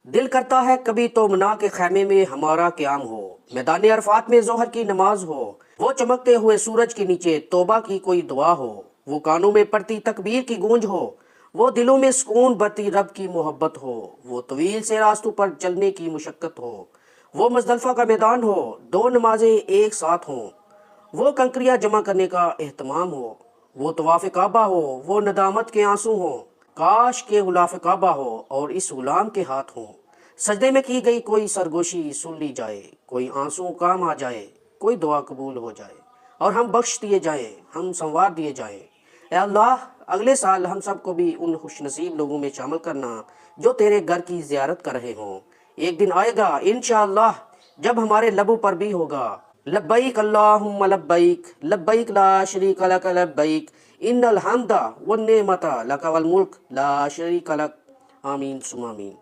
दिल करता है कभी तो मना के खैमे में हमारा क़याम हो, मैदान अरफात में जोहर की नमाज हो, वो चमकते हुए सूरज के नीचे तौबा की कोई दुआ हो, वो कानों में पड़ती तकबीर की गूंज हो, वो दिलों में सुकून भरती रब की मोहब्बत हो, वो तवील से रास्तों पर चलने की मुशक्कत हो, वो मुज़दलिफ़ा का मैदान हो, दो नमाजें एक साथ हों, वो कंकरियाँ जमा करने का एहतमाम हो, वो तवाफ़ काबा हो, वो नदामत के आंसू हों, काश के गुलाफ काबा हो और इस गुलाम के हाथ हों। सजदे में की गई कोई सरगोशी सुन ली जाए, कोई आंसू काम आ जाए, कोई दुआ कबूल हो जाए और हम बख्श दिए जाएं, हम संवार दिए जाएं। ए अल्लाह, अगले साल हम सबको भी उन खुशनसीब लोगों में शामिल करना जो तेरे घर की ज़ियारत कर रहे हों। एक दिन आएगा इंशाअल्लाह जब हमारे लबों पर भी होगा लब्बैक अल्लाहुम्मा लब्बैक, लब्बैक ला शरीका लक लब्बैक, इन्नल हम्दा वन नेमता लक वल मुल्क ला शरीका लक। आमीन सुमा आमीन।